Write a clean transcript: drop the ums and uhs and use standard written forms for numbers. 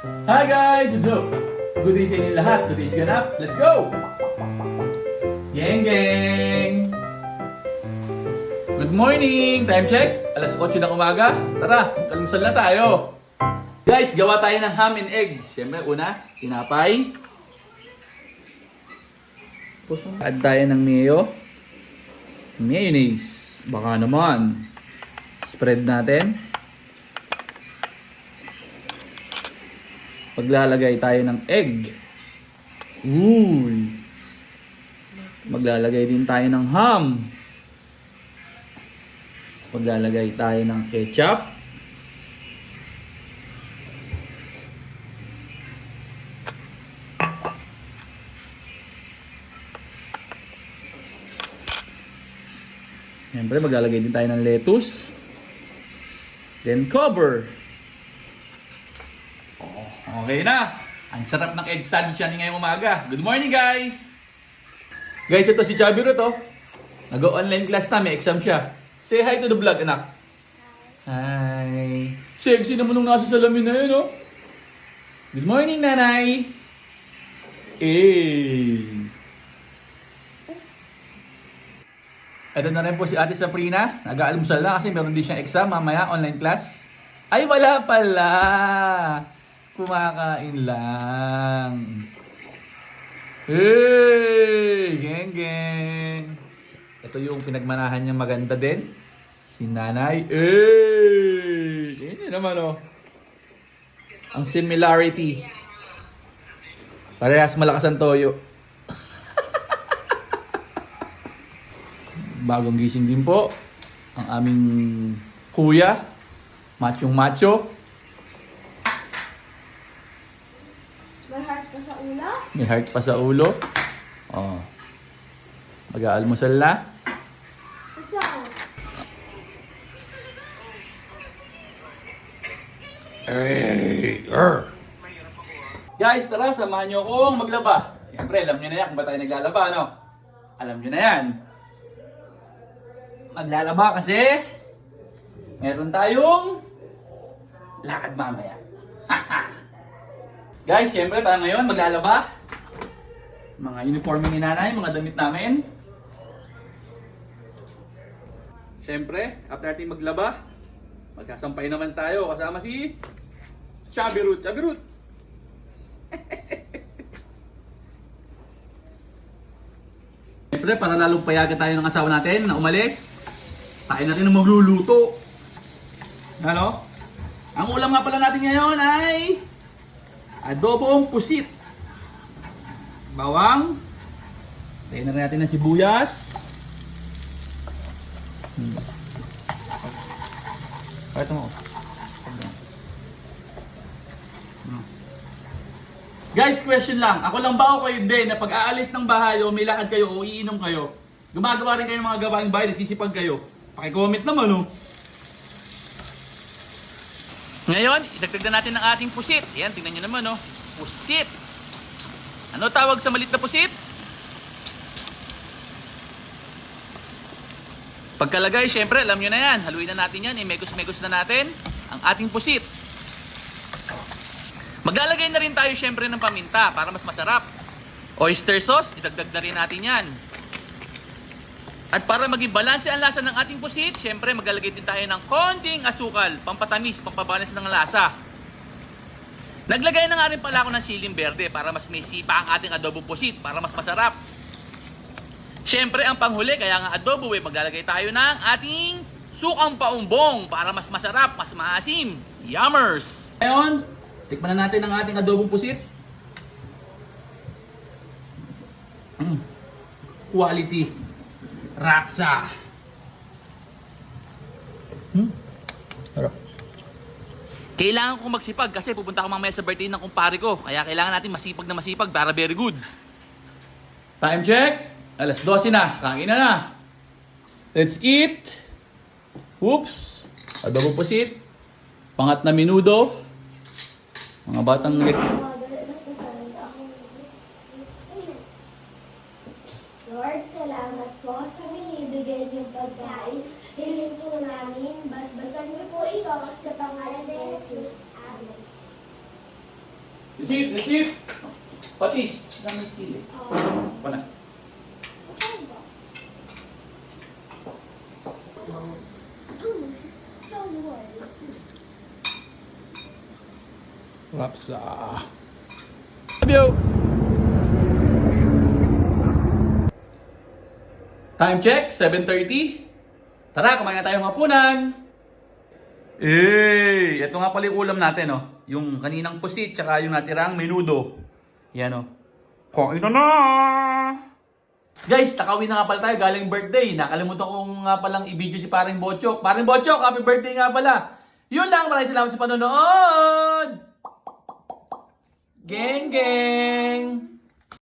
Hi guys! What's up? Good day sa inyo lahat. Good day sa ganap. Let's go! Geng geng! Good morning! Time check. Alas 8 ng umaga. Tara, kalungsal na tayo. Guys, gawa tayo ng ham and egg. Siyempre, una, tinapay. Add tayo ng mayo. Mayonnaise. Baka naman. Spread natin. Maglalagay tayo ng egg. Uy! Maglalagay din tayo ng ham. Maglalagay tayo ng ketchup. Siyempre, maglalagay din tayo ng lettuce. Then cover. Okay na. Ang sarap ng egg sandwich yan ngayong umaga. Good morning, guys! Guys, ito si Chabiro to. Nag-online class na. May exam siya. Say hi to the vlog, anak. Hi. Sexy naman nung nasa salamin na yun, oh. Good morning, nanay. Ito na rin po si Ate Sabrina. Nag-aalmusal na kasi meron din siyang exam mamaya, online class. Ay, wala pala. Kumakain lang. Hey! Geng geng! Ito yung pinagmanahan niyang maganda din. Si nanay. Hey! Yan naman, oh. Ang similarity. Parehas malakas ang toyo. Bagong gising din po. Ang aming kuya. Machong macho. May heart pa sa ulo? May heart pa sa ulo. Oh. Mag-aalmusal na. Ito. Guys, tara, samahan nyo akong maglaba. Siyempre, alam nyo na yan kung ba tayo naglalaba, no? Alam nyo na yan. Maglalaba kasi meron tayong lakad mamaya. Guys, siyempre tayo ngayon maglalaba. Mga uniforme ni nanay, mga damit namin. Siyempre, after natin maglaba, magkasampay naman tayo kasama si Chabirut. Chabirut! Siyempre, para lalong payagan tayo ng asawa natin na umalis, tayo na rin ang magluluto. Ano? Ang ulam nga pala natin ngayon ay adobong pusit. Bawang. Tayo na rin natin ng sibuyas. Ito mo. Guys, question lang. Ako lang ba o kayo din na pag aalis ng bahay o may lakad kayo o iinom kayo, gumagawa rin kayo ng mga gawaing bahay, nagsisipag kayo? Paki-comment naman, oh. Ngayon, idagdag na natin ang ating pusit. Ayan, tingnan nyo naman, oh. Pusit. Psst, psst. Ano tawag sa malit na pusit? Psst, psst. Pagkalagay, syempre, alam nyo na yan. Haluin na natin yan. Imegos-megos na natin ang ating pusit. Maglalagay na rin tayo syempre ng paminta para mas masarap. Oyster sauce, idagdag na rin natin yan. At para maging balanse ang lasa ng ating pusit, syempre maglalagay din tayo ng konting asukal, pampatamis, pampabalance ng lasa. Naglagay na nga rin pala ako ng siling berde para mas may sipa ang ating adobo pusit, para mas masarap. Syempre ang panghuli, kaya nga adobo maglalagay tayo ng ating sukang paumbong para mas masarap, mas maasim. Yummers! Ngayon, tikman na natin ang ating adobong pusit. Quality. Rapsa. Harap. Kailangan kong magsipag kasi pupunta ako mamaya sa birthday ng kumpare ko. Kaya kailangan natin masipag na masipag para very good. Time check. Alas 12 na. Kain na. Let's eat. Oops. Adobo pusit. Pangat na minudo. Mga batang Lord, salamat po sa binibigay niyong pagkain. Hiling po namin, basbasan niyo po ito sa pangalan ni Jesus. Amen. Receipt! Patis! Namin sili. Wala. Rapsa. Love you! Time check, 7:30. Tara, kumain na tayong hapunan. Ito nga pala yung ulam natin, oh. Yung kaninang pusit, tsaka yung natirang menudo. Yan, oh. Kain na! Guys, nakawin na nga pala tayo galing birthday. Nakalimutan ko nga palang i-video si Paring Bochok. Paring Bochok, happy birthday nga pala. Yun lang, maraming salamat sa panonood! Geng, geng!